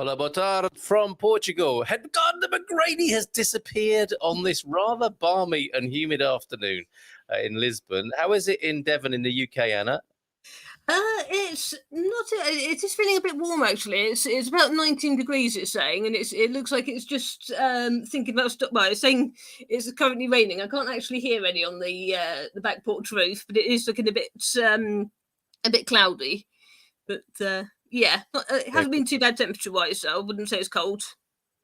Hola, boa tarde from Portugal. Head gardener McGrady has disappeared on this rather balmy and humid afternoon in Lisbon. How is it in Devon in the UK, Anna? It's not. It is feeling a bit warm actually. It's about 19 degrees. It's saying, and it looks like it's just thinking about stop. Well, it's saying it's currently raining. I can't actually hear any on the back porch roof, but it is looking a bit cloudy. But yeah, it hasn't been too bad temperature wise. So I wouldn't say it's cold.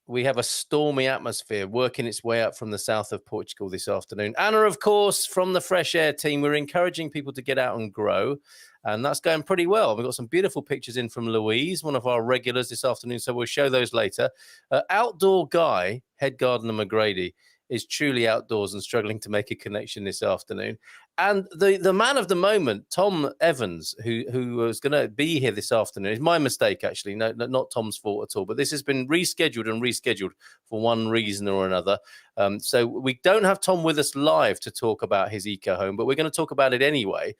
We have a stormy atmosphere working its way up from the south of Portugal this afternoon. Anna, of course, from the Fresh Air team, we're encouraging people to get out and grow. And that's going pretty well. We've got some beautiful pictures in from Louise, one of our regulars this afternoon. So we'll show those later. Outdoor guy, head gardener McGrady, is truly outdoors and struggling to make a connection this afternoon. And the man of the moment, Tom Evans, who was going to be here this afternoon, is my mistake, actually. No, not Tom's fault at all. But this has been rescheduled for one reason or another. So we don't have Tom with us live to talk about his eco home, but we're going to talk about it anyway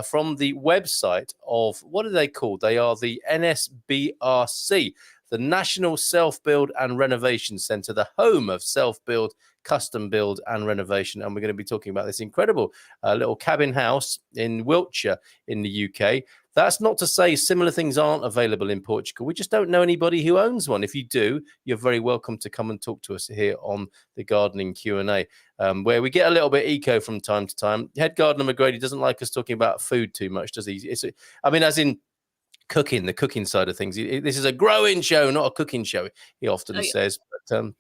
from the website of, what are they called? They are the NSBRC, the National Self-Build and Renovation Centre, the home of self-build, custom build and renovation. And we're going to be talking about this incredible little cabin house in Wiltshire in the UK. That's not to say similar things aren't available in Portugal. We just don't know anybody who owns one. If you do, you're very welcome to come and talk to us here on the Gardening Q&A, where we get a little bit eco from time to time. Head gardener McGrady doesn't like us talking about food too much, does he? As in cooking, the cooking side of things. This is a growing show, not a cooking show, he often says. But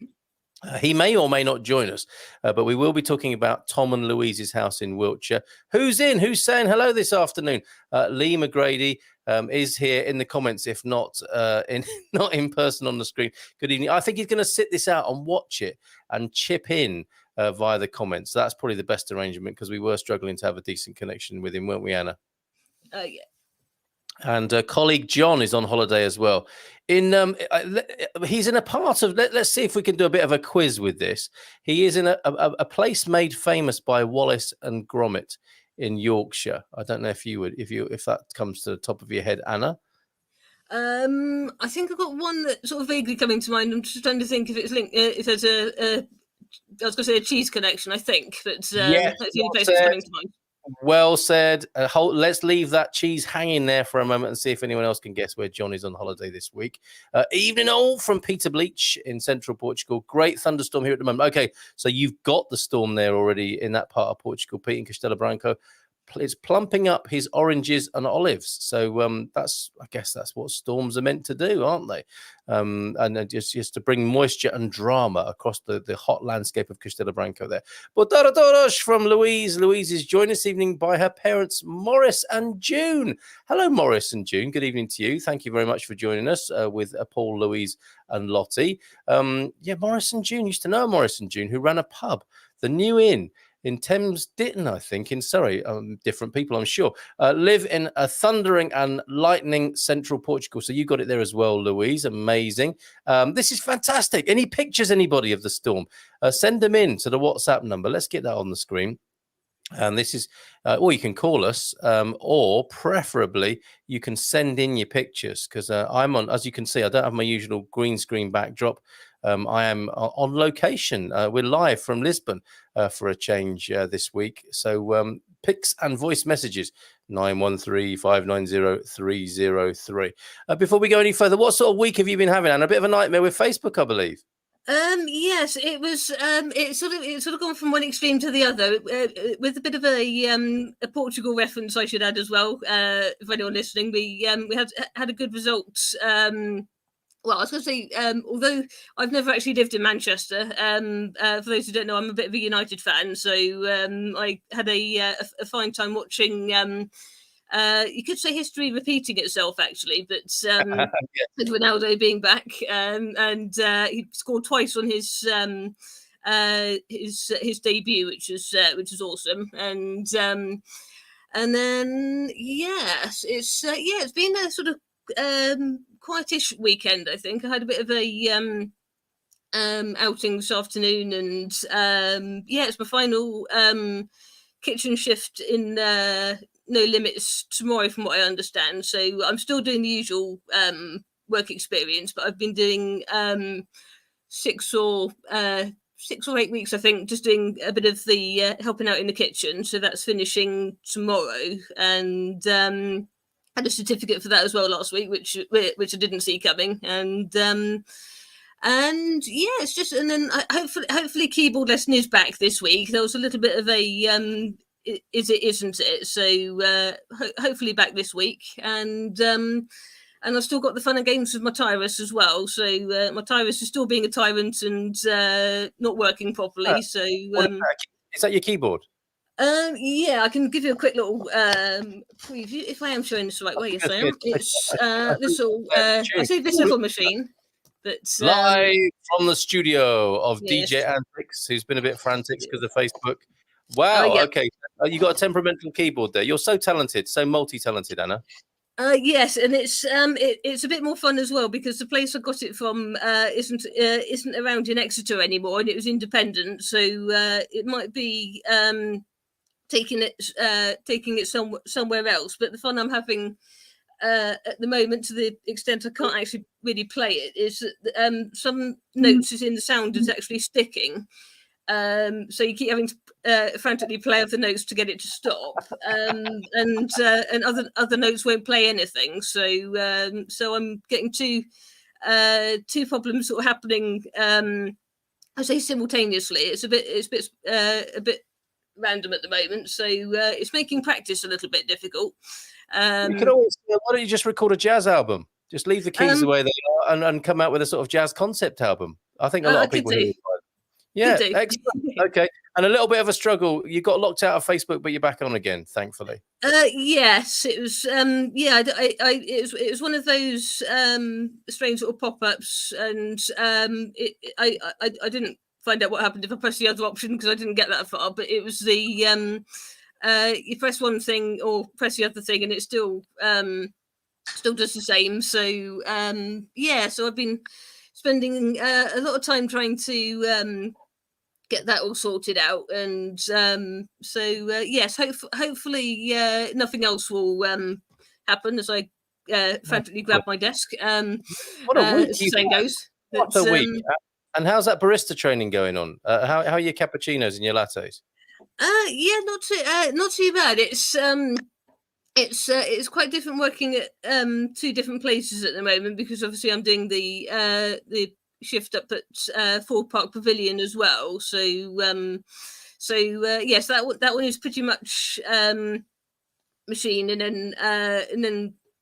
he may or may not join us, but we will be talking about Tom and Louise's house in Wiltshire. Who's in? Who's saying hello this afternoon? Lee McGrady is here in the comments, if not not in person on the screen. Good evening. I think he's going to sit this out and watch it and chip in via the comments. That's probably the best arrangement because we were struggling to have a decent connection with him, weren't we, Anna? Yeah. And colleague John is on holiday as well. He's in a part of. Let's see if we can do a bit of a quiz with this. He is in a place made famous by Wallace and Gromit in Yorkshire. I don't know if that comes to the top of your head, Anna. I think I've got one that sort of vaguely coming to mind. I'm just trying to think if it's linked. If there's I was going to say a cheese connection. I think that's yes, that's the only place that's coming to mind. Well said. Let's leave that cheese hanging there for a moment and see if anyone else can guess where John is on holiday this week. Evening all from Peter Bleach in central Portugal. Great thunderstorm here at the moment. Okay, so you've got the storm there already in that part of Portugal, Pete, in Castelo Branco. It's plumping up his oranges and olives. So I guess that's what storms are meant to do, aren't they? And just to bring moisture and drama across the hot landscape of Castelo Branco there. But Todos from Louise. Louise is joined this evening by her parents, Morris and June. Hello, Morris and June. Good evening to you. Thank you very much for joining us with Paul, Louise and Lottie. Morris and June used to know Morris and June, who ran a pub, the New Inn, in Thames Ditton, I think, in Surrey. Different people, I'm sure. Live in a thundering and lightning central Portugal. So you got it there as well, Louise. Amazing. This is fantastic. Any pictures, anybody, of the storm? Send them in to the WhatsApp number. Let's get that on the screen. And this is, or you can call us, or preferably you can send in your pictures because I'm on, as you can see, I don't have my usual green screen backdrop. I am on location. We're live from Lisbon for a change this week. So pics and voice messages, 913-590-303. Before we go any further, what sort of week have you been having, Anna? A bit of a nightmare with Facebook, I believe. Yes, it was. It's sort of gone from one extreme to the other, with a bit of a Portugal reference, I should add as well. For anyone listening, we had a good result. Well, I was going to say, although I've never actually lived in Manchester, for those who don't know, I'm a bit of a United fan, so I had a fine time watching. You could say history repeating itself, actually, but with Ronaldo being back, and he scored twice on his debut, which is awesome, and then it's been a sort of quietish weekend. I think I had a bit of a outing this afternoon, and it's my final kitchen shift in No Limits tomorrow, from what I understand. So I'm still doing the usual work experience, but I've been doing 6 or 8 weeks, I think, just doing a bit of the helping out in the kitchen. So that's finishing tomorrow, and had a certificate for that as well last week, which I didn't see coming, and yeah, it's just, and then hopefully keyboard lesson is back this week. There was a little bit of a is it, isn't it? So hopefully back this week, and I've still got the fun and games with my Tyrus as well. So my Tyrus is still being a tyrant and not working properly. So is that your keyboard? Yeah, I can give you a quick little preview if I am showing this the right way. Yes, I am. It's this little I say this little machine, but live from the studio of yes. DJ Antics, who's been a bit frantic because of Facebook. Wow. Yeah. Okay, you got a temperamental keyboard there. You're so talented, so multi-talented, Anna. Yes, and it's a bit more fun as well because the place I got it from isn't around in Exeter anymore, and it was independent, so it might be taking it somewhere else. But the fun I'm having at the moment, to the extent I can't actually really play it, is that some notes is in the sound is actually sticking. So you keep having to frantically play other notes to get it to stop, and other notes won't play anything. So I'm getting two problems sort of happening. I say simultaneously. It's a bit random at the moment, so it's making practice a little bit difficult. You could always, why don't you just record a jazz album? Just leave the keys the way they are and come out with a sort of jazz concept album. I think a lot of people do. Yeah, excellent. Okay, and a little bit of a struggle. You got locked out of Facebook, but you're back on again, thankfully. Yes, it was. It was one of those strange little pop-ups, and I didn't find out what happened if I pressed the other option because I didn't get that far. But it was the you press one thing or press the other thing, and it still does the same. So yeah, so I've been spending a lot of time trying to get that all sorted out, and yes, hopefully nothing else will happen as I frantically grab my desk. What a week! As the saying goes. What a week! And how's that barista training going on? How are your cappuccinos and your lattes? Yeah, not too bad. It's quite different working at two different places at the moment because obviously I'm doing the shift up at Ford Park Pavilion as well. So yes, that one is pretty much machine, and then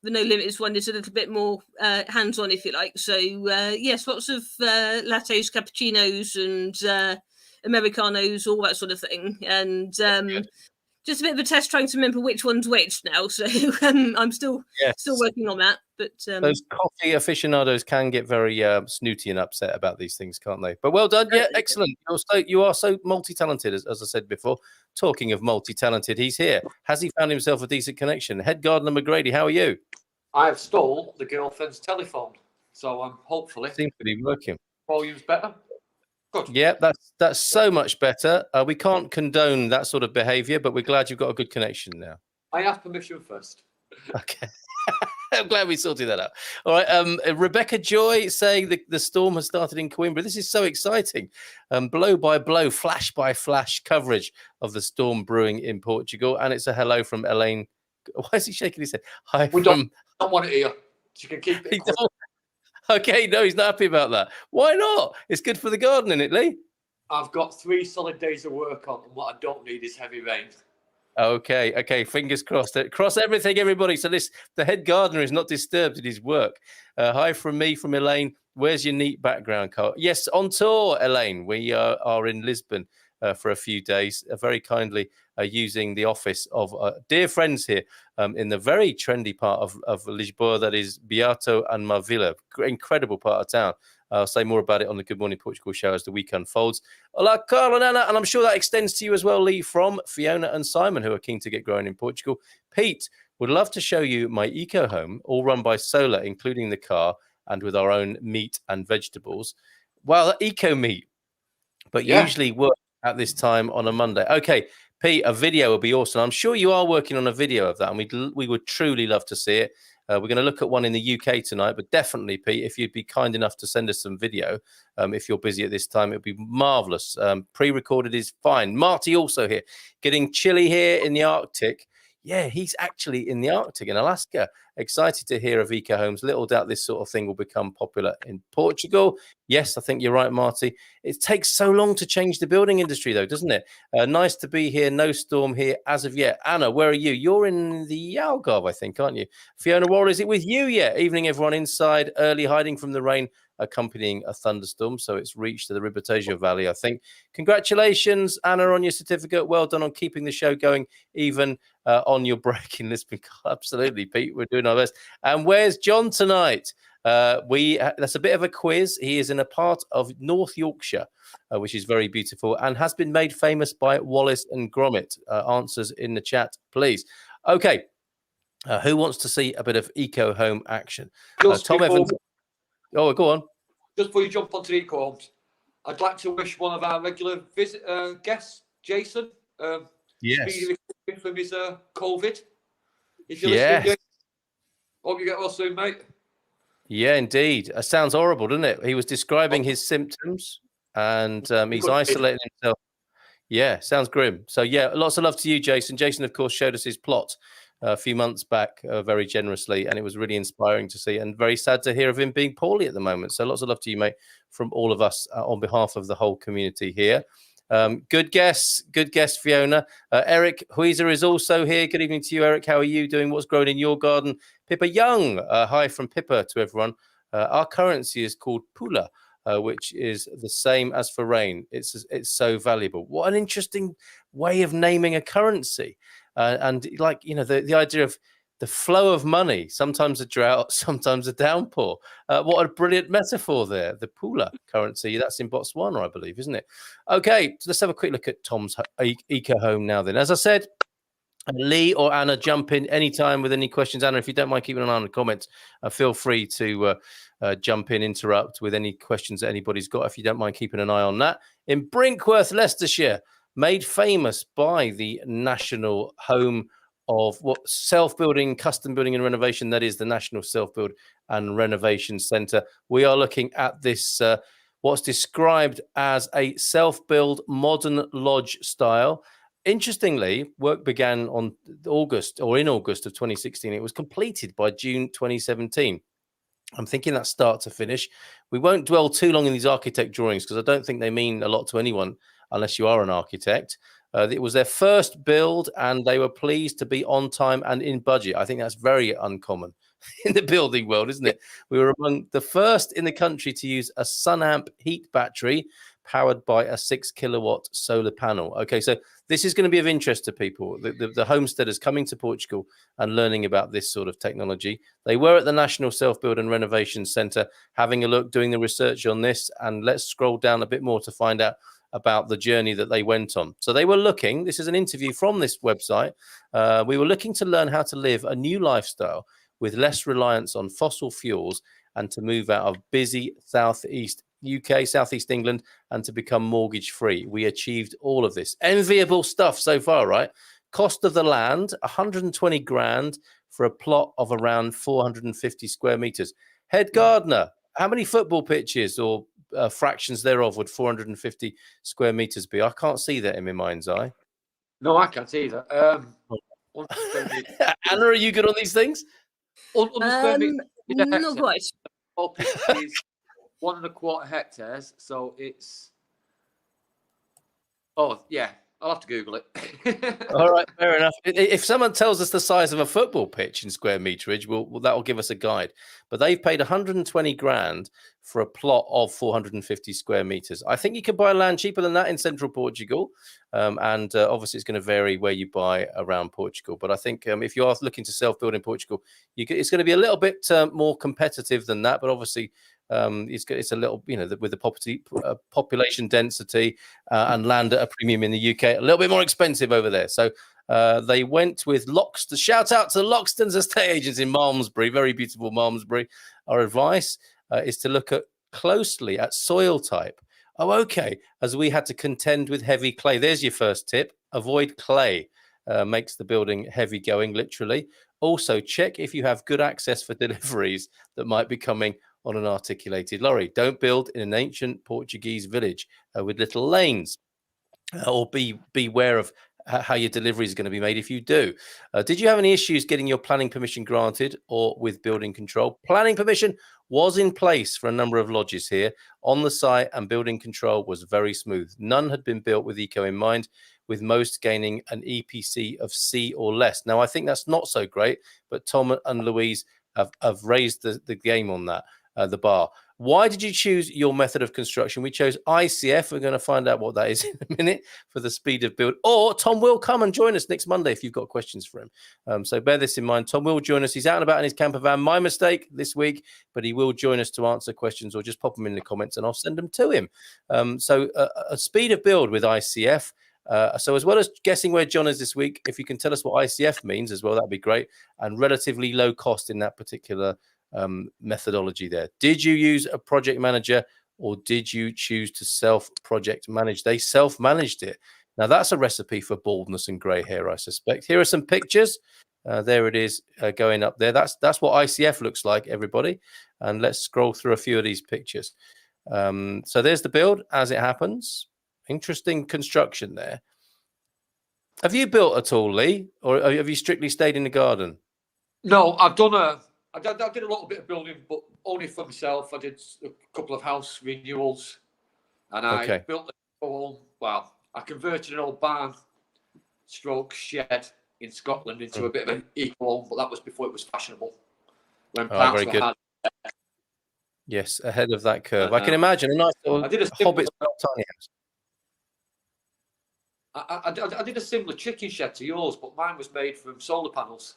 the No Limits one is a little bit more hands-on, if you like. So yes, lots of lattes, cappuccinos, and Americanos, all that sort of thing, and just a bit of a test trying to remember which one's which now. So I'm still working on that. But those coffee aficionados can get very snooty and upset about these things, can't they? But well done. Yeah, excellent. You are so multi-talented, as I said before. Talking of multi-talented, he's here. Has he found himself a decent connection? Head gardener McGrady, how are you? I have stole the girlfriend's telephone, so I'm hopefully seems to be working. Volume's better. Good. Yeah, that's so much better. We can't condone that sort of behaviour, but we're glad you've got a good connection now. I asked permission first. Okay. I'm glad we sorted that out. All right. Rebecca Joy saying the storm has started in Coimbra. This is so exciting. Blow by blow, flash by flash coverage of the storm brewing in Portugal. And it's a hello from Elaine. Why is he shaking his head? Hi. We don't want it here. You can keep it. Okay, no, he's not happy about that. Why not? It's good for the garden, isn't it, Lee? I've got 3 solid days of work on, and what I don't need is heavy rain. Okay, fingers crossed. Cross everything, everybody. So the head gardener is not disturbed in his work. Hi from me, from Elaine. Where's your neat background, Carl? Yes, on tour, Elaine. We are in Lisbon for a few days, very kindly using the office of dear friends here in the very trendy part of Lisboa, that is Beato and Marvila. Incredible part of town. I'll say more about it on the Good Morning Portugal show as the week unfolds. Hola, Carl and Anna, and I'm sure that extends to you as well, Lee, from Fiona and Simon, who are keen to get growing in Portugal. Pete, would love to show you my eco home, all run by solar, including the car, and with our own meat and vegetables. Well, eco meat, but usually work at this time on a Monday. Okay, Pete, a video would be awesome. I'm sure you are working on a video of that, and we would truly love to see it. We're going to look at one in the UK tonight, but definitely, Pete, if you'd be kind enough to send us some video, if you're busy at this time, it'd be marvelous. Pre-recorded is fine. Marty also here, getting chilly here in the Arctic. Yeah, he's actually in the Arctic in Alaska. Excited to hear of eco homes. Little doubt this sort of thing will become popular in Portugal. Yes, I think you're right, Marty. It takes so long to change the building industry, though, doesn't it? Nice to be here. No storm here as of yet. Anna, where are you? You're in the Algarve, I think, aren't you? Fiona Wall, is it with you yet? Evening, everyone inside, early hiding from the rain, accompanying a thunderstorm. So it's reached the Ribatejo Valley, I think. Congratulations, Anna, on your certificate. Well done on keeping the show going, even on your break in Lisbon. Absolutely, Pete. We're doing our best. And where's John tonight? That's a bit of a quiz. He is in a part of North Yorkshire, which is very beautiful and has been made famous by Wallace and Gromit. Answers in the chat, please. Okay. Who wants to see a bit of eco home action? Tom Evans. Oh, go on. Just before you jump onto eco homes, I'd like to wish one of our regular guests, Jason, speedy recovery from his COVID. If you're listening, Jason, hope you get well soon, mate. Yeah, indeed. It sounds horrible, doesn't it? He was describing his symptoms and he's isolating himself. Yeah, sounds grim. So, yeah, lots of love to you, Jason. Jason, of course, showed us his plot a few months back very generously, and it was really inspiring to see and very sad to hear of him being poorly at the moment. So lots of love to you, mate, from all of us on behalf of the whole community here. Good guess, Fiona. Eric Huizer is also here. Good evening to you, Eric. How are you doing? What's growing in your garden? Pippa Young, hi from Pippa to everyone. Our currency is called Pula, which is the same as for rain. It's so valuable. What an interesting way of naming a currency. And like, you know, the idea of the flow of money, sometimes a drought, sometimes a downpour. What a brilliant metaphor there. The Pula currency, that's in Botswana, I believe, isn't it? Okay, so let's have a quick look at Tom's eco home now then. As I said, Lee or Anna, jump in anytime with any questions. Anna, if you don't mind keeping an eye on the comments, feel free to jump in, interrupt with any questions that anybody's got, if you don't mind keeping an eye on that. In Brinkworth, Leicestershire, made famous by the national home of what self-building, custom building and renovation, that is the National Self-Build and Renovation Centre. We are looking at this, what's described as a self-build modern lodge style. Interestingly, work began in August of 2016. It was completed by June 2017. I'm thinking that start to finish. We won't dwell too long in these architect drawings because I don't think they mean a lot to anyone unless you are an architect. It was their first build and they were pleased to be on time and in budget. I think that's very uncommon in the building world, isn't it? We were among the first in the country to use a SunAmp heat battery powered by a 6 kilowatt solar panel. Okay, so this is going to be of interest to people. The homesteaders coming to Portugal and learning about this sort of technology. They were at the National Self-Build and Renovation Centre having a look, doing the research on this. And let's scroll down a bit more to find out about the journey that they went on. So they were looking, this is an interview from this website. We were looking to learn how to live a new lifestyle with less reliance on fossil fuels and to move out of busy southeast UK, southeast England, and to become mortgage free. We achieved all of this. Enviable stuff so far, right? Cost of the land, 120 grand for a plot of around 450 square meters. Head gardener, how many football pitches or fractions thereof would 450 square meters be? I can't see that in my mind's eye. No, I can't either. Anna, are you good on these things? Not quite. All pitch is 1.25 hectares, so it's. Oh yeah, I'll have to Google it. All right, fair enough. If someone tells us the size of a football pitch in square meterage, that will give us a guide. But they've paid 120 grand for a plot of 450 square meters. I think you can buy land cheaper than that in central Portugal. And obviously, it's going to vary where you buy around Portugal. But I think if you are looking to self-build in Portugal, it's going to be a little bit more competitive than that. But obviously, it's a little, you know, with the population density and land at a premium in the UK, a little bit more expensive over there. So they went with Loxton. Shout out to Loxton's estate agents in Malmesbury, very beautiful Malmesbury. Our advice is to look closely at soil type. Oh, okay. As we had to contend with heavy clay. There's your first tip. Avoid clay. Makes the building heavy going, literally. Also, check if you have good access for deliveries that might be coming on an articulated lorry. Don't build in an ancient Portuguese village with little lanes, or beware of how your delivery is going to be made if you do. Did you have any issues getting your planning permission granted or with building control? Planning permission was in place for a number of lodges here on the site, and building control was very smooth. None had been built with eco in mind, with most gaining an EPC of C or less. Now, I think that's not so great, but Tom and Louise have raised the game on that, the bar. Why did you choose your method of construction? We chose ICF. We're going to find out what that is in a minute for the speed of build. Or Tom will come and join us next Monday if you've got questions for him. So bear this in mind. Tom will join us. He's out and about in his camper van. My mistake this week, but he will join us to answer questions, or just pop them in the comments and I'll send them to him. So a speed of build with ICF. So as well as guessing where John is this week, if you can tell us what ICF means as well, that'd be great. And relatively low cost in that particular methodology there. Did you use a project manager, or did you choose to self-project manage? They self-managed it. Now that's a recipe for baldness and grey hair, I suspect. Here are some pictures. There it is going up there. That's what ICF looks like, everybody. And let's scroll through a few of these pictures. So there's the build as it happens. Interesting construction there. Have you built at all, Lee, or have you strictly stayed in the garden? No, I did a little bit of building, but only for myself. I did a couple of house renewals, and I built a home. Well, I converted an old barn stroke shed in Scotland into a bit of an eco home, but that was before it was fashionable. When very good. Yes, ahead of that curve. I can imagine a nice little Hobbit tiny house. I did a similar chicken shed to yours, but mine was made from solar panels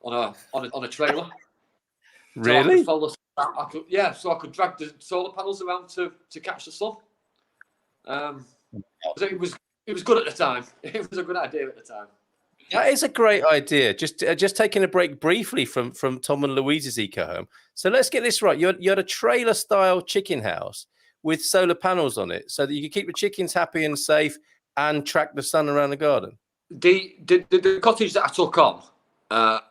on a trailer. Really? So so I could drag the solar panels around to catch the sun. It was good at the time. It was a good idea at the time. That is a great idea. Just taking a break briefly from Tom and Louise's eco home. So let's get this right. You had a trailer style chicken house with solar panels on it, so that you could keep the chickens happy and safe and track the sun around the garden. The cottage that I took on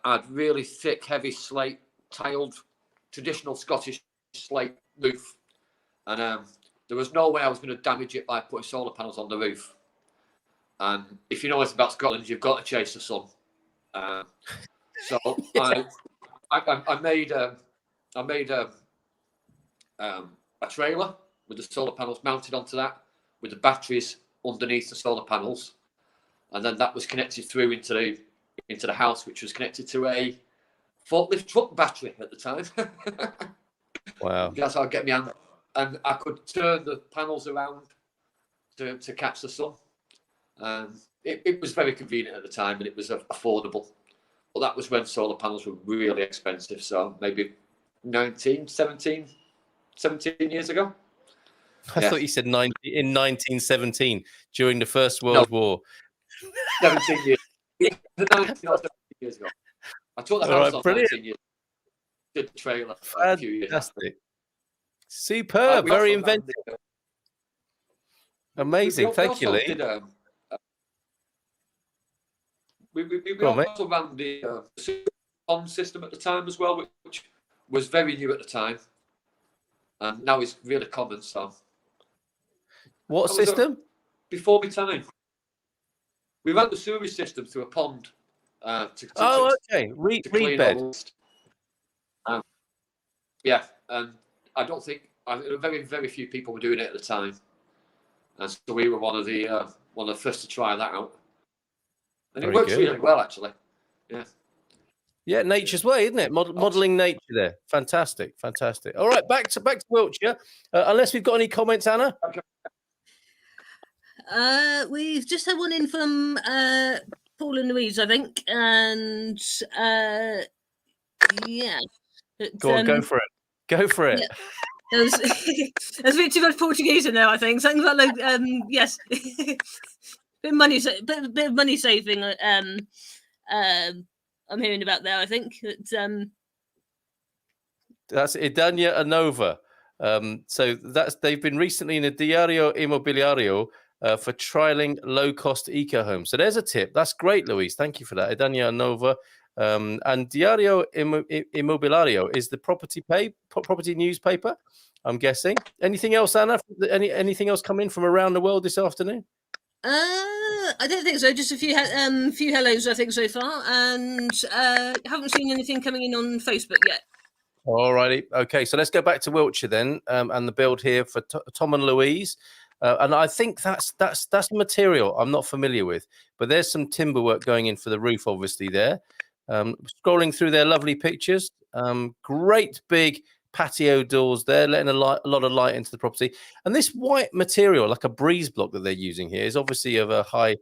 had really thick, heavy slate tiled, traditional Scottish slate roof, and there was no way I was going to damage it by putting solar panels on the roof. And if you know anything about Scotland, you've got to chase the sun. So I made a trailer with the solar panels mounted onto that, with the batteries underneath the solar panels, and then that was connected through into the house, which was connected to a forklift truck battery at the time. Wow. That's how I get me hand, and I could turn the panels around to catch the sun. It was very convenient at the time, and it was affordable. But that was when solar panels were really expensive, so maybe 17 years ago. I thought you said in 1917 during the First World War. 17 years. 17 years ago. I took the house on 19 years. Did the trailer a few years. Fantastic. Superb. Very inventive. Amazing. Thank you, Lee. We also ran the on system at the time as well, which was very new at the time, and now it's really common. So, what system? Before my time, we ran the sewage system through a pond. Okay. Reed bed. Yeah, and I don't think very, very few people were doing it at the time, and so we were one of the first to try that out. And it works really well, actually. Yeah. Yeah, nature's way, isn't it? Modelling nature there. Fantastic. All right, back to Wiltshire. Unless we've got any comments, Anna. Okay. We've just had one in from Paul and Louise, I think, and yeah. Go on, go for it. Go for it. Yeah. There's a bit too much Portuguese in there, I think. Something about yes. bit of money saving. I'm hearing about there. I think that's Idania Anova. So they've been recently in a Diario Immobiliario for trialing low-cost eco homes. So there's a tip. That's great, Louise. Thank you for that. Idania Anova. And Diario Immobiliario is the property newspaper, I'm guessing. Anything else, Anna? Anything else come in from around the world this afternoon? I don't think so. Just a few hellos, I think, so far, and haven't seen anything coming in on Facebook yet. All righty. Okay, so let's go back to Wiltshire then, and the build here for Tom and Louise. And I think that's material I'm not familiar with, but there's some timber work going in for the roof, obviously there. Scrolling through their lovely pictures, great big patio doors there, letting a lot of light into the property. And this white material, like a breeze block that they're using here, is obviously of a high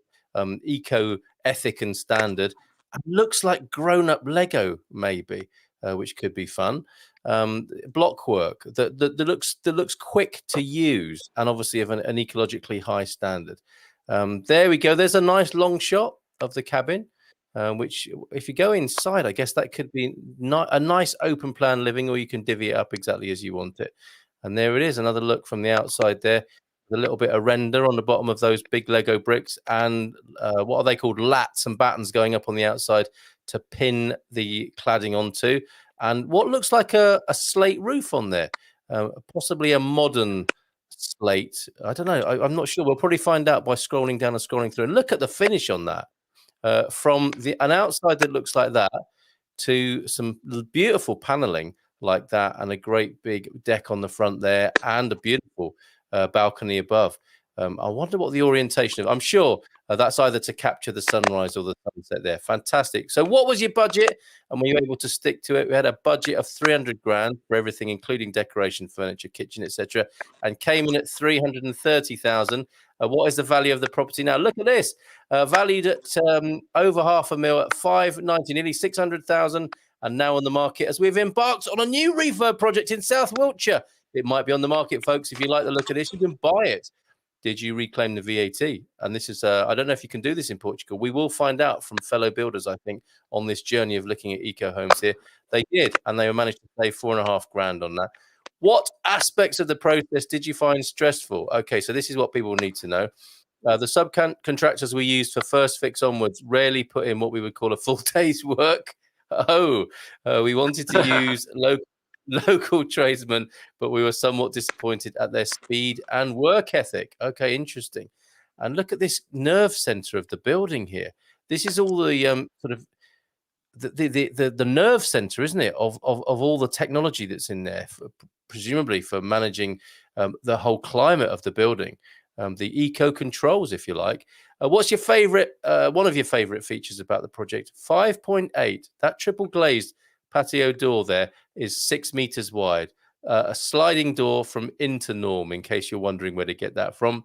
eco ethic and standard. It looks like grown-up Lego, maybe, which could be fun. Block work that looks quick to use, and obviously of an ecologically high standard. There we go. There's a nice long shot of the cabin. Which, if you go inside, I guess that could be a nice open plan living, or you can divvy it up exactly as you want it. And there it is, another look from the outside there. A little bit of render on the bottom of those big Lego bricks, and what are they called? Lats and battens going up on the outside to pin the cladding onto. And what looks like a slate roof on there, possibly a modern slate. I don't know. I'm not sure. We'll probably find out by scrolling down and scrolling through. And look at the finish on that. From an outside that looks like that to some beautiful paneling like that, and a great big deck on the front there, and a beautiful balcony above. I wonder what the orientation of. I'm sure that's either to capture the sunrise or the sunset there. Fantastic. So what was your budget, and were you able to stick to it? We had a budget of 300 grand for everything, including decoration, furniture, kitchen, etc., and came in at 330,000. What is the value of the property now? Look at this, valued at over $500,000 at 590, nearly 600,000, and now on the market as we've embarked on a new refurb project in South Wiltshire. It might be on the market, folks. If you like the look of this, you can buy it. Did you reclaim the VAT? And this is, I don't know if you can do this in Portugal. We will find out from fellow builders, I think, on this journey of looking at eco homes here. They did, and they managed to save 4.5 grand on that. What aspects of the process did you find stressful? Okay, so this is what people need to know. The subcontractors we used for first fix onwards rarely put in what we would call a full day's work. We wanted to use local tradesmen, but we were somewhat disappointed at their speed and work ethic. Okay, interesting. And look at this nerve center of the building here. This is all the sort of the nerve center, isn't it, of all the technology that's in there, presumably for managing the whole climate of the building, the eco controls, if you like. What's your favorite, one of your favorite features about the project? 5.8, that triple glazed patio door there is 6 meters wide, a sliding door from Internorm, in case you're wondering where to get that from.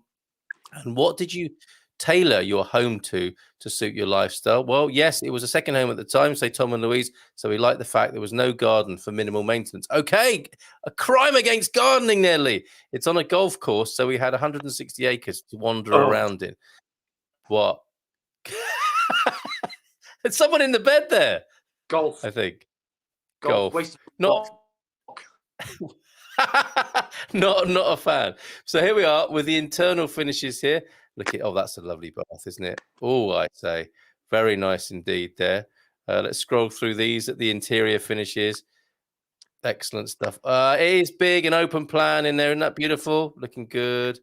And what did you tailor your home to suit your lifestyle? Well, yes, it was a second home at the time, say Tom and Louise, so we liked the fact there was no garden for minimal maintenance. Okay, a crime against gardening, Nelly. It's on a golf course, so we had 160 acres to wander around in. What? There's someone in the bed there. Golf, I think. Golf. Not not a fan. So here we are with the internal finishes here. Look at, oh, that's a lovely bath, isn't it? Oh, I say, very nice indeed there. Let's scroll through these at the interior finishes. Excellent stuff. It is big and open plan in there. Isn't that beautiful? Looking good.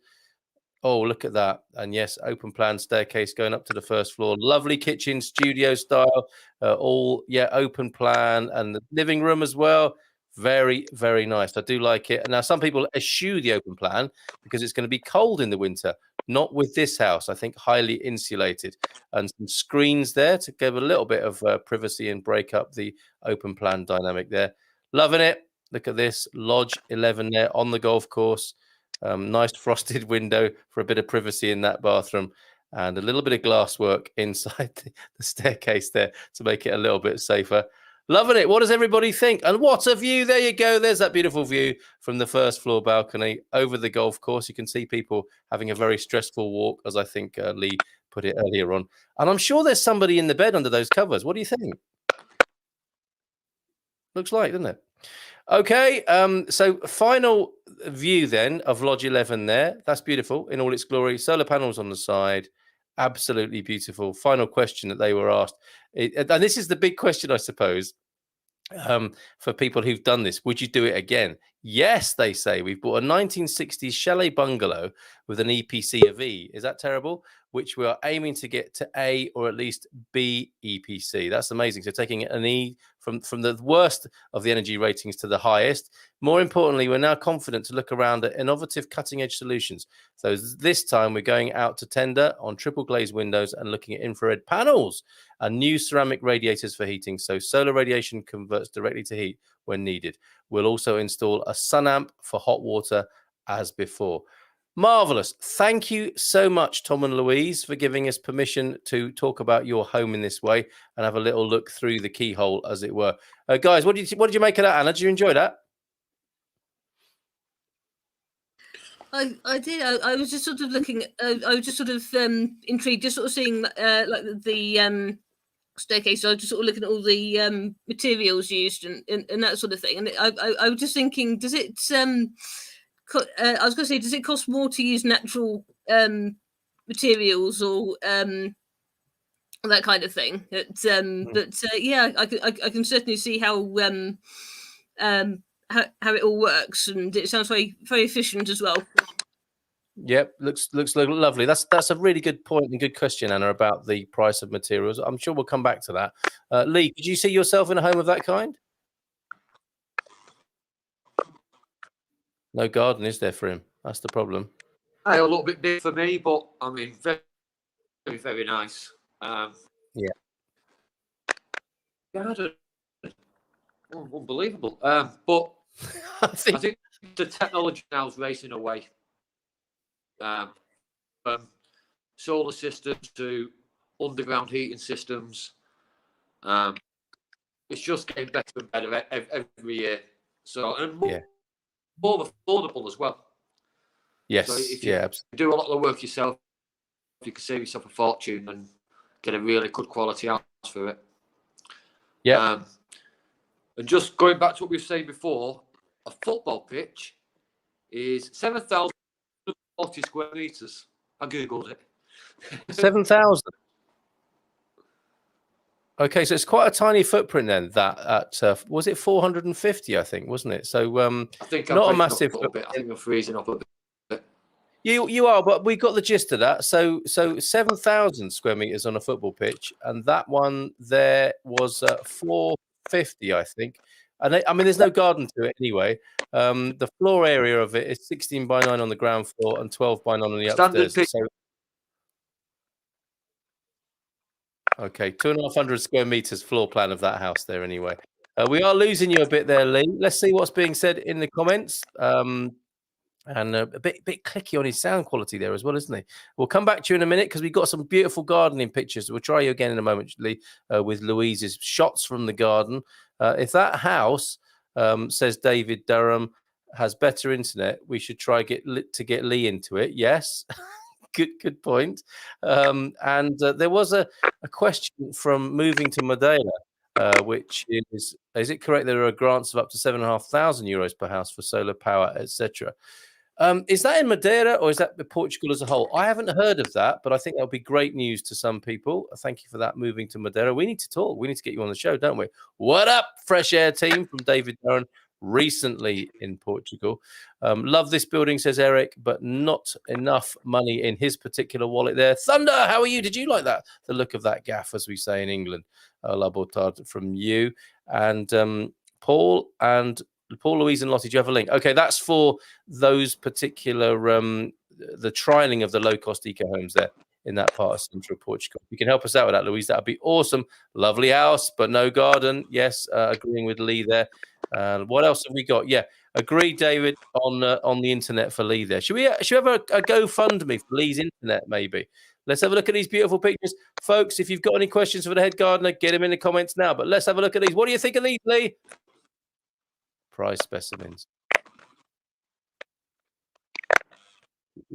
Oh, look at that. And yes, open plan staircase going up to the first floor. Lovely kitchen, studio style, all, yeah, open plan, and the living room as well. Very, very nice. I do like it. Now, some people eschew the open plan because it's going to be cold in the winter. Not with this house. I think highly insulated, and some screens there to give a little bit of privacy and break up the open plan dynamic there. Loving it. Look at this Lodge 11 there on the golf course. Nice frosted window for a bit of privacy in that bathroom, and a little bit of glass work inside the staircase there to make it a little bit safer. Loving it. What does everybody think? And what a view. There you go. There's that beautiful view from the first floor balcony over the golf course. You can see people having a very stressful walk, as I think Lee put it earlier on. And I'm sure there's somebody in the bed under those covers. What do you think? Looks like, doesn't it? Okay, so final view then of Lodge 11 there. That's beautiful in all its glory. Solar panels on the side, Absolutely beautiful. Final question that they were asked, and this is the big question, I suppose, for people who've done this. Would you do it again? Yes, they say. We've bought a 1960s chalet bungalow with an EPC of E. Is that terrible? Which we are aiming to get to A or at least B EPC. That's amazing. So taking an E from the worst of the energy ratings to the highest. More importantly, we're now confident to look around at innovative cutting-edge solutions. So this time we're going out to tender on triple glazed windows and looking at infrared panels and new ceramic radiators for heating. So solar radiation converts directly to heat when needed. We'll also install a sun amp for hot water as before. Marvelous. Thank you so much, Tom and Louise, for giving us permission to talk about your home in this way and have a little look through the keyhole, as it were. Guys, what did you make of that, Anna? Did you enjoy that? I did. I was just sort of looking. I was just sort of intrigued, just sort of seeing like the staircase. So I was just sort of looking at all the materials used and that sort of thing. And I was just thinking, does it? I was going to say, does it cost more to use natural materials or that kind of thing? But yeah, I can certainly see how it all works, and it sounds very, very efficient as well. Yep, looks lovely. That's a really good point and good question, Anna, about the price of materials. I'm sure we'll come back to that. Lee, did you see yourself in a home of that kind? No garden, is there, for him? That's the problem. A little bit big for me, but I mean, very, very, very nice. Yeah. Garden. Unbelievable. But I think the technology now is racing away. From solar systems to underground heating systems. It's just getting better and better every year. So, and more affordable as well. Yes. So if you do a lot of the work yourself, you can save yourself a fortune and get a really good quality house for it. Yeah. And just going back to what we were saying before, a football pitch is 7,040 square meters. I googled it. 7,000. Okay, so it's quite a tiny footprint then. That at was it 450? I think, wasn't it? So I think not a massive. I think I'm freezing up a bit. You are, but we got the gist of that. So 7,000 square meters on a football pitch, and that one there was 450, I think. And I mean, there's no garden to it anyway. The floor area of it is 16 by 9 on the ground floor and 12 by 9 on the upstairs. So, okay, 2,500 square meters floor plan of that house there anyway. We are losing you a bit there, Lee. Let's see what's being said in the comments. And a bit clicky on his sound quality there as well, isn't he? We'll come back to you in a minute because we've got some beautiful gardening pictures. We'll try you again in a moment, Lee, with Louise's shots from the garden. If that house, says David Durham, has better internet, we should try to get Lee into it. Yes. Good point. And there was a question from Moving to Madeira, which is it correct there are grants of up to €7,500 per house for solar power, etc.? Is that in Madeira or is that Portugal as a whole? I haven't heard of that, but I think that'll be great news to some people. Thank you for that, Moving to Madeira. We need to talk. We need to get you on the show, don't we? What up, Fresh Air team from David Durham, recently in Portugal. Love this building, says Eric, but not enough money in his particular wallet there. Thunder, how are you? Did you like that? The look of that gaff, as we say in England. La Boutade from you. And Paul, Louise and Lottie, do you have a link? Okay, that's for those particular, the trialing of the low-cost eco-homes there in that part of central Portugal. If you can help us out with that, Louise, that would be awesome. Lovely house, but no garden. Yes, agreeing with Lee there. What else have we got? Yeah, agree, David, on the internet for Lee there. Should we have a GoFundMe for Lee's internet, maybe? Let's have a look at these beautiful pictures. Folks, if you've got any questions for the head gardener, get them in the comments now. But let's have a look at these. What do you think of these, Lee? Prize specimens.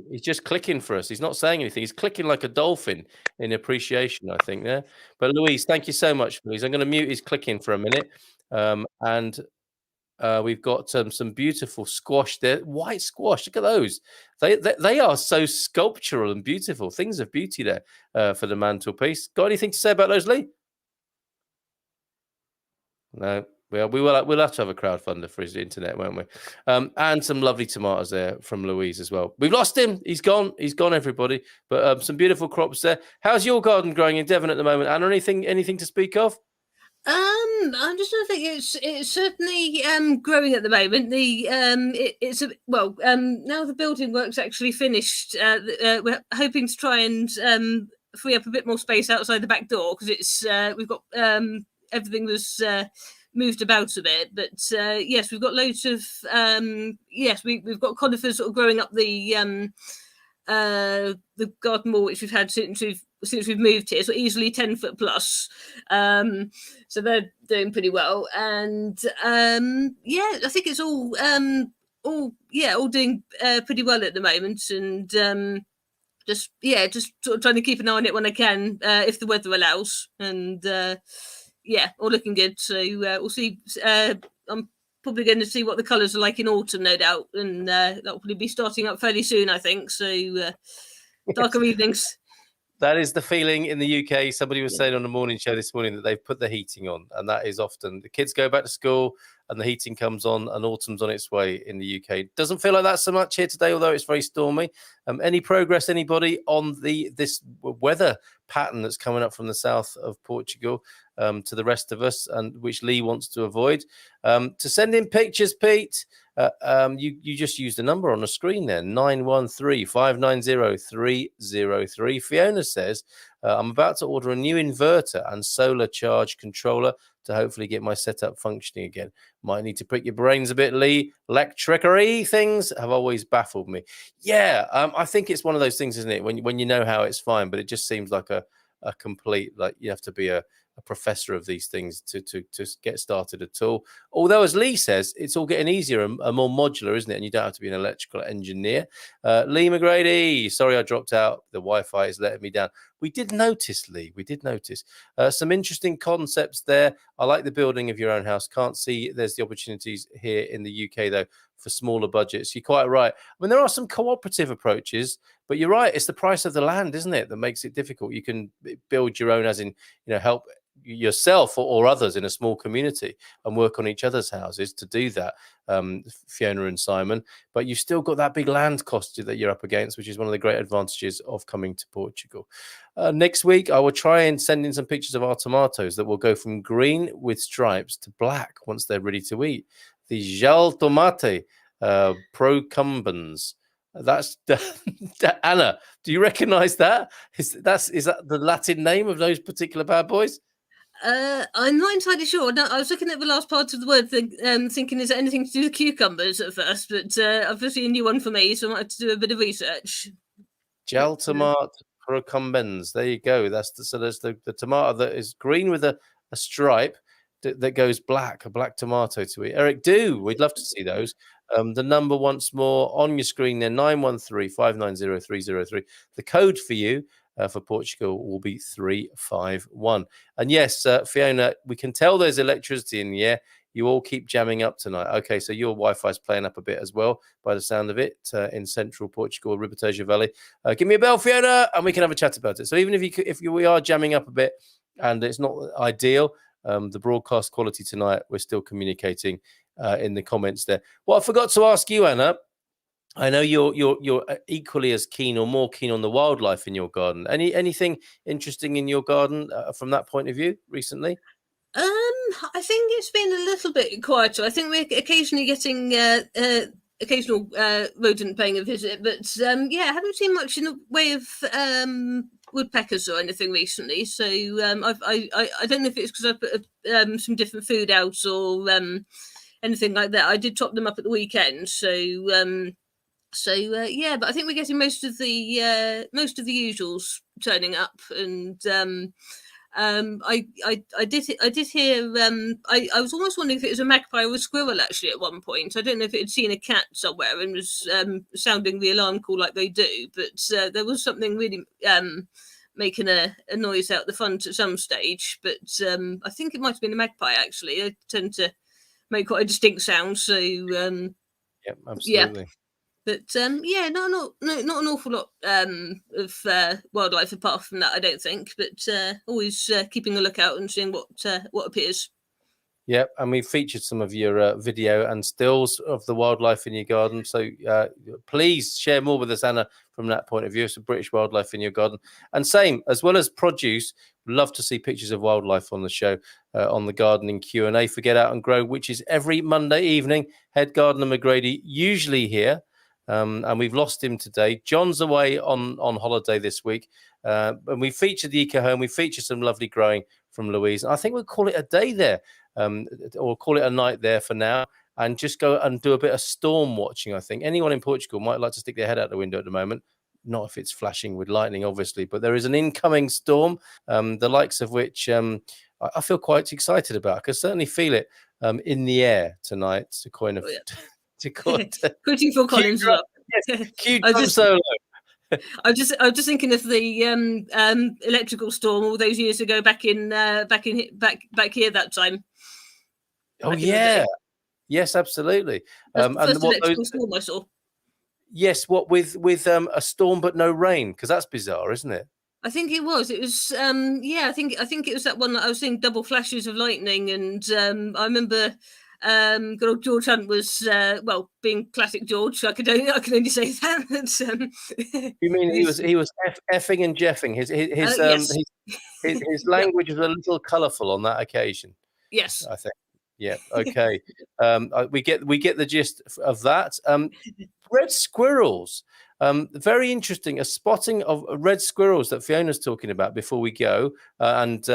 He's just clicking for us. He's not saying anything. He's clicking like a dolphin in appreciation, I think, there. But Louise, thank you so much, Louise. I'm going to mute his clicking for a minute. And We've got some beautiful squash there, white squash. Look at those. They are so sculptural and beautiful. Things of beauty there for the mantelpiece. Got anything to say about those, Lee? No. We'll have to have a crowdfunder for his internet, won't we? And some lovely tomatoes there from Louise as well. We've lost him. He's gone, everybody. But some beautiful crops there. How's your garden growing in Devon at the moment? And anything to speak of? I'm just trying to think. It's certainly growing at the moment. Now the building work's actually finished. We're hoping to try and free up a bit more space outside the back door, because it's we've got everything was moved about a bit. But yes, we've got loads of we've got conifers sort of growing up the garden wall, which we've had since we've moved here, so easily 10 foot plus. So they're doing pretty well, and I think it's all doing pretty well at the moment, and just sort of trying to keep an eye on it when I can, if the weather allows, and all looking good. So we'll see. I'm probably going to see what the colours are like in autumn, no doubt, and that'll probably be starting up fairly soon, I think. So darker evenings. That is the feeling in the UK. Somebody was saying on the morning show this morning that they've put the heating on, and that is often the kids go back to school and the heating comes on and autumn's on its way in the UK. Doesn't feel like that so much here today, although it's very stormy. Any progress, anybody, on this weather pattern that's coming up from the south of Portugal to the rest of us, and which Lee wants to avoid? To send in pictures, Pete, you just used a number on the screen there, 913-590-303. Fiona says, I'm about to order a new inverter and solar charge controller to hopefully get my setup functioning again. Might need to prick your brains a bit, Lee. Electricity things have always baffled me. Yeah, I think it's one of those things, isn't it? When you know how, it's fine, but it just seems like a complete, like, you have to be a professor of these things to get started at all. Although, as Lee says, it's all getting easier and more modular, isn't it? And you don't have to be an electrical engineer. Lee McGrady, sorry I dropped out. The Wi-Fi is letting me down. We did notice, Lee. We did notice some interesting concepts there. I like the building of your own house. Can't see there's the opportunities here in the UK, though, for smaller budgets. You're quite right. I mean, there are some cooperative approaches, but you're right. It's the price of the land, isn't it, that makes it difficult. You can build your own, as in, help yourself or others in a small community and work on each other's houses to do that, Fiona and Simon. But you've still got that big land cost that you're up against, which is one of the great advantages of coming to Portugal. Next week, I will try and send in some pictures of our tomatoes that will go from green with stripes to black once they're ready to eat. The Jal Tomate procumbens. That's Anna. Do you recognise that? Is that the Latin name of those particular bad boys? I'm not entirely sure. No, I was looking at the last part of the word, thinking, is it anything to do with cucumbers at first? But obviously a new one for me, so I might have to do a bit of research. Jaltomat procumbens. There you go. There's the tomato that is green with a stripe that goes black, a black tomato to eat. Eric, we'd love to see those. The number once more on your screen there, 913-590-303. The code for you for Portugal will be 351. And yes, Fiona, we can tell there's electricity in the air. You all keep jamming up tonight. Okay, so your Wi-Fi is playing up a bit as well, by the sound of it, in central Portugal, Ribatejo Valley. Give me a bell, Fiona, and we can have a chat about it. So even if we are jamming up a bit and it's not ideal, the broadcast quality tonight, we're still communicating in the comments there. What I forgot to ask you, Anna, I know you're equally as keen or more keen on the wildlife in your garden. Anything interesting in your garden from that point of view recently? I think it's been a little bit quieter. I think we're occasionally getting occasional rodent paying a visit, but I haven't seen much in the way of woodpeckers or anything recently. So I don't know if it's because I put some different food out or anything like that. I did chop them up at the weekend, but I think we're getting most of the usuals turning up, and I did hear. I was almost wondering if it was a magpie or a squirrel actually at one point. I don't know if it had seen a cat somewhere and was sounding the alarm call like they do, but there was something really making a noise out the front at some stage. But I think it might have been a magpie actually. They tend to make quite a distinct sound. So absolutely. But not an awful lot of wildlife apart from that, I don't think. But always keeping a lookout and seeing what appears. Yep, and we featured some of your video and stills of the wildlife in your garden. So please share more with us, Anna, from that point of view. Some British wildlife in your garden. And same, as well as produce, love to see pictures of wildlife on the show, on the Gardening Q&A for Get Out and Grow, which is every Monday evening. Head Gardener McGrady usually here. And we've lost him today. John's away on holiday this week. And we featured the Eco Home. We featured some lovely growing from Louise. I think we'll call it a day there. Or call it a night there for now, and just go and do a bit of storm watching. I think anyone in Portugal might like to stick their head out the window at the moment, not if it's flashing with lightning, obviously, but there is an incoming storm, the likes of which I feel quite excited about. I can certainly feel it in the air tonight, to coin a Pretty Phil Collins. Cue drum solo. I was just thinking of the electrical storm all those years ago back here that time. Oh yeah, yes, absolutely. And the first electrical storm I saw. Yes, what with a storm but no rain, because that's bizarre, isn't it? I think it was. It was. I think it was that one that I was seeing double flashes of lightning, and I remember. Good old George Hunt was being classic George. I can only say that. You mean he was effing and jeffing? His language was a little colourful on that occasion. Yes, I think. Yeah. Okay. We get the gist of that. Red squirrels. Very interesting. A spotting of red squirrels that Fiona's talking about before we go, and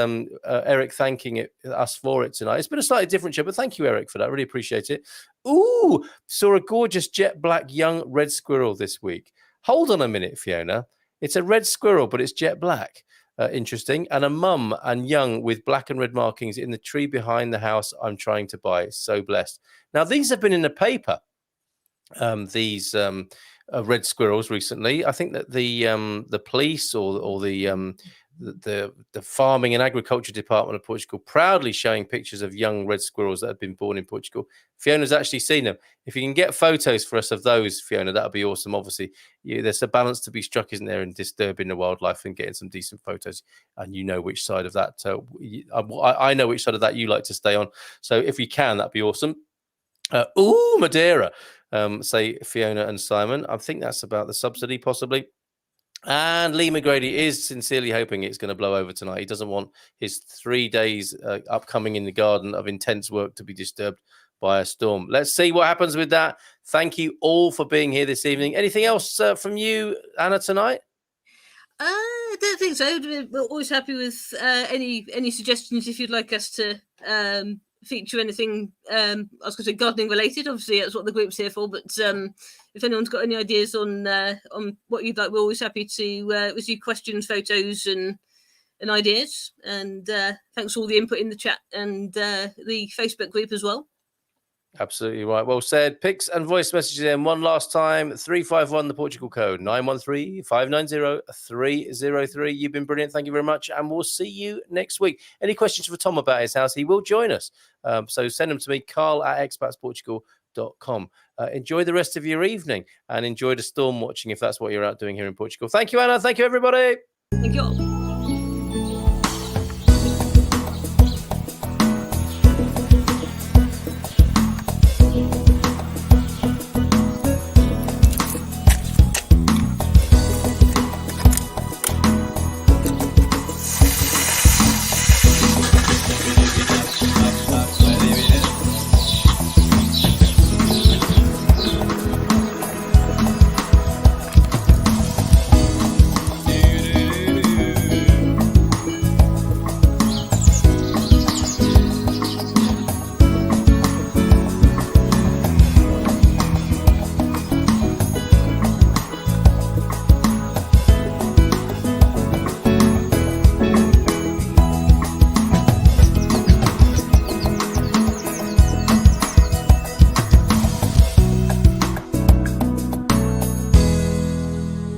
Eric thanking us for it tonight. It's been a slightly different show, but thank you, Eric, for that. Really appreciate it. Ooh, saw a gorgeous jet black young red squirrel this week. Hold on a minute, Fiona. It's a red squirrel, but it's jet black. Interesting. And a mum and young with black and red markings in the tree behind the house I'm trying to buy. So blessed. Now, these have been in the paper. These red squirrels recently. I think that the police or the farming and agriculture department of Portugal proudly showing pictures of young red squirrels that have been born in Portugal. Fiona's actually seen them. If you can get photos for us of those, Fiona, that would be awesome. Obviously, there's a balance to be struck, isn't there, in disturbing the wildlife and getting some decent photos. And you know which side of that. I know which side of that you like to stay on. So if you can, that'd be awesome. Madeira. Say Fiona and Simon. I think that's about the subsidy, possibly. And Lee McGrady is sincerely hoping it's going to blow over tonight. He doesn't want his 3 days upcoming in the garden of intense work to be disturbed by a storm. Let's see what happens with that. Thank you all for being here this evening. Anything else from you, Anna, tonight? I don't think so. We're always happy with any suggestions if you'd like us to feature anything I was going to say gardening related. Obviously that's what the group's here for, but if anyone's got any ideas on what you'd like, we're always happy to receive questions, photos and ideas. And thanks for all the input in the chat and the Facebook group as well. Absolutely right. Well said. Pics and voice messages in one last time. 351, the Portugal code, 913-590-303. You've been brilliant. Thank you very much. And we'll see you next week. Any questions for Tom about his house? He will join us. So send them to me, carl@expatsportugal.com. Enjoy the rest of your evening and enjoy the storm watching if that's what you're out doing here in Portugal. Thank you, Anna. Thank you, everybody. Thank you all.